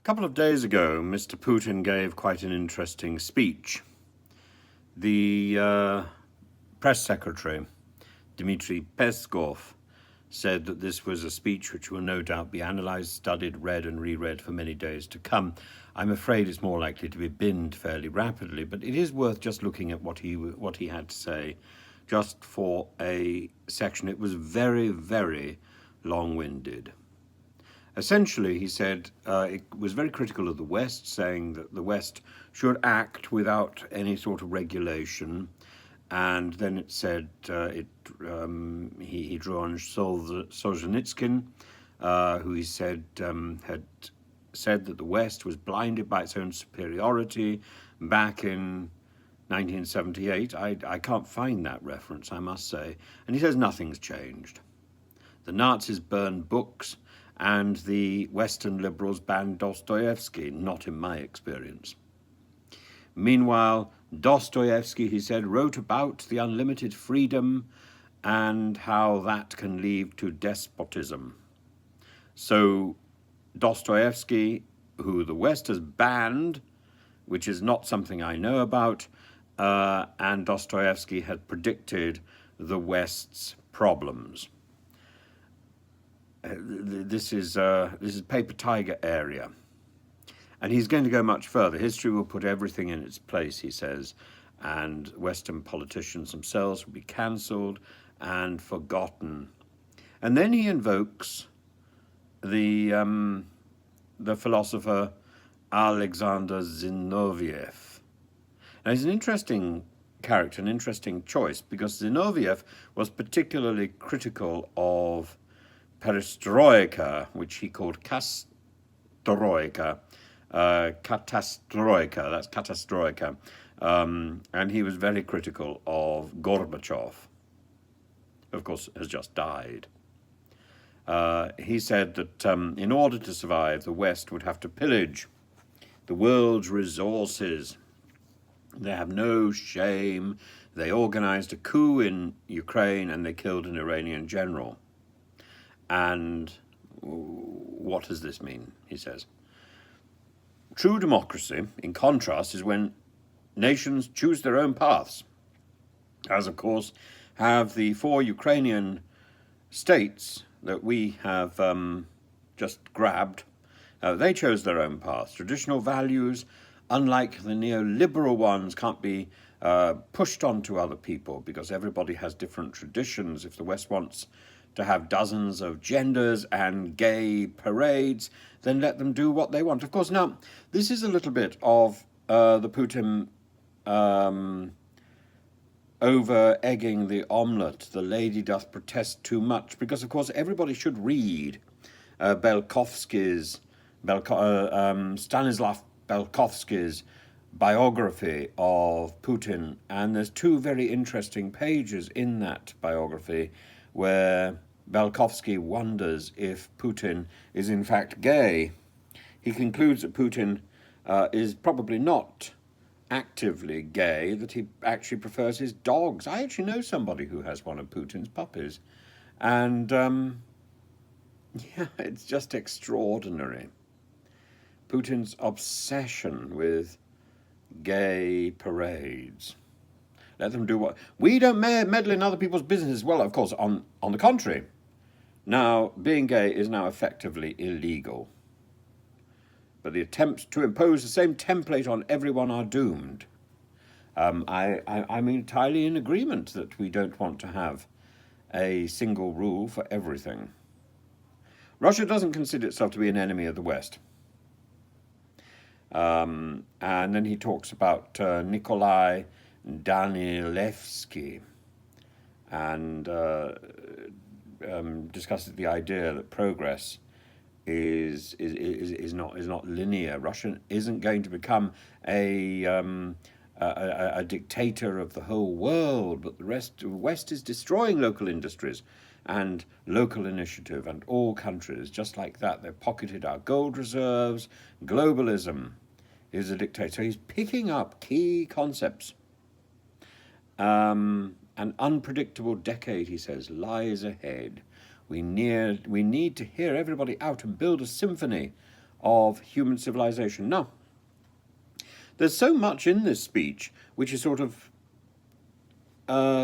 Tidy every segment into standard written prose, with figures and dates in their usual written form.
couple of days ago, Mr. Putin gave quite an interesting speech. The press secretary, Dmitry Peskov, said that this was a speech which will no doubt be analysed, studied, read and reread for many days to come. I'm afraid it's more likely to be binned fairly rapidly, but it is worth just looking at what he had to say just for a section. It was very, very long-winded. Essentially, he said it was very critical of the West, saying that the West should act without any sort of regulation. And then it said he drew on Solzhenitsyn, who he said had said that the West was blinded by its own superiority back in 1978. I can't find that reference, I must say. And he says nothing's changed. The Nazis burned books, and the Western liberals banned Dostoevsky, not in my experience. Meanwhile, Dostoevsky, he said, wrote about the unlimited freedom and how that can lead to despotism. So Dostoevsky, who the West has banned, which is not something I know about, and Dostoevsky had predicted the West's problems. This is paper tiger area. And he's going to go much further. History will put everything in its place, he says, and Western politicians themselves will be cancelled and forgotten. And then he invokes the philosopher Alexander Zinoviev. Now, he's an interesting character, an interesting choice, because Zinoviev was particularly critical of perestroika, which he called kastroika, katastroika, that's katastroika, and he was very critical of Gorbachev, who of course has just died. He said that in order to survive, the West would have to pillage the world's resources. They have no shame. They organized a coup in Ukraine and they killed an Iranian general. And what does this mean, he says? True democracy, in contrast, is when nations choose their own paths, as of course have the 4 Ukrainian states that we have just grabbed. They chose their own paths. Traditional values, unlike the neoliberal ones, can't be pushed onto other people because everybody has different traditions. If the West wants to have dozens of genders and gay parades, then let them do what they want. Of course, now, this is a little bit of the Putin over-egging the omelette. The lady doth protest too much, because, of course, everybody should read Stanislav Belkovsky's biography of Putin, and there's 2 very interesting pages in that biography where Belkovsky wonders if Putin is in fact gay. He concludes that Putin is probably not actively gay, that he actually prefers his dogs. I actually know somebody who has one of Putin's puppies. And yeah, it's just extraordinary. Putin's obsession with gay parades. Let them do what... We don't meddle in other people's business. Well, of course, on the contrary. Now, being gay is now effectively illegal. But the attempts to impose the same template on everyone are doomed. I'm entirely in agreement that we don't want to have a single rule for everything. Russia doesn't consider itself to be an enemy of the West. And then he talks about Nikolai Danilevsky and discusses the idea that progress is not linear. Russia isn't going to become a dictator of the whole world, but the West is destroying local industries and local initiative, and all countries just like that. They've pocketed our gold reserves. Globalism is a dictator. So he's picking up key concepts. An unpredictable decade, he says, lies ahead. We need to hear everybody out and build a symphony of human civilization. Now, there's so much in this speech which is sort of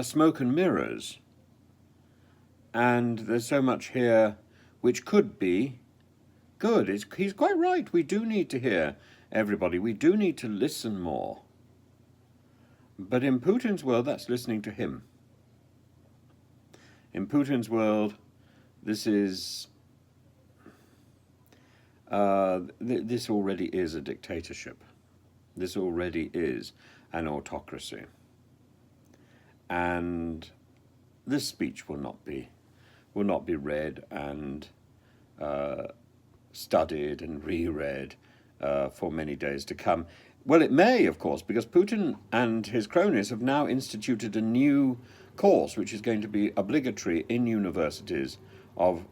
smoke and mirrors, and there's so much here which could be good. He's quite right. We do need to hear everybody. We do need to listen more. But in Putin's world, that's listening to him. In Putin's world, this is this already is a dictatorship. This already is an autocracy. And this speech will not be read and studied and reread for many days to come. Well, it may, of course, because Putin and his cronies have now instituted a new course which is going to be obligatory in universities of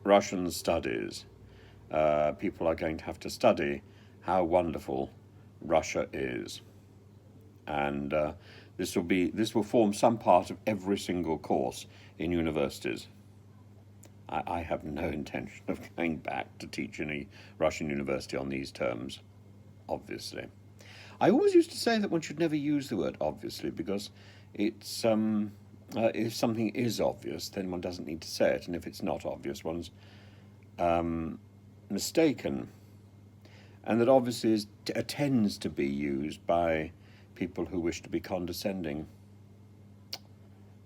Russian studies. People are going to have to study how wonderful Russia is. And this will form some part of every single course in universities. I have no intention of going back to teach in a Russian university on these terms, obviously. I always used to say that one should never use the word obviously, because it's if something is obvious, then one doesn't need to say it, and if it's not obvious, one's mistaken. And that obviously tends to be used by people who wish to be condescending.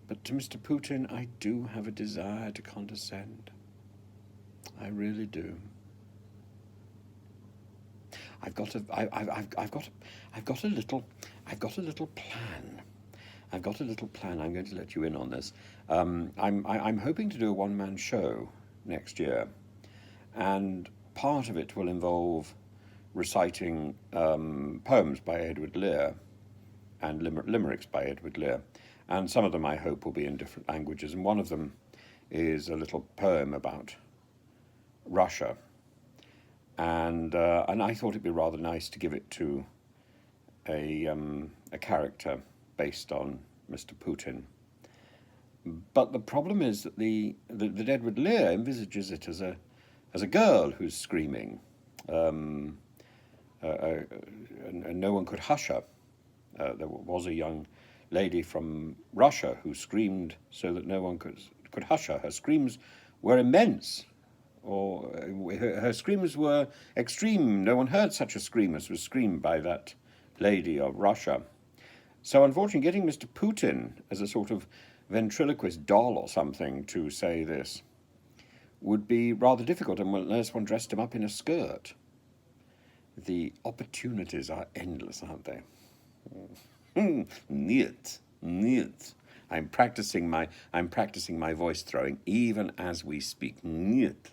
But to Mr. Putin, I do have a desire to condescend. I really do. I've got a little plan. I've got a little plan. I'm going to let you in on this. I'm hoping to do a one-man show next year, and part of it will involve reciting poems by Edward Lear and limericks by Edward Lear. And some of them, I hope, will be in different languages. And one of them is a little poem about Russia. And I thought it'd be rather nice to give it to a character based on Mr. Putin. But the problem is that that Edward Lear envisages it as a girl who's screaming, and no one could hush her. There was a young lady from Russia who screamed so that no one could hush her. Her screams were immense, or her screams were extreme. No one heard such a scream as was screamed by that lady of Russia. So unfortunately, getting Mr. Putin as a sort of ventriloquist doll or something to say this would be rather difficult, unless one dressed him up in a skirt. The opportunities are endless, aren't they? Niet. I'm practicing my voice throwing even as we speak. Niet.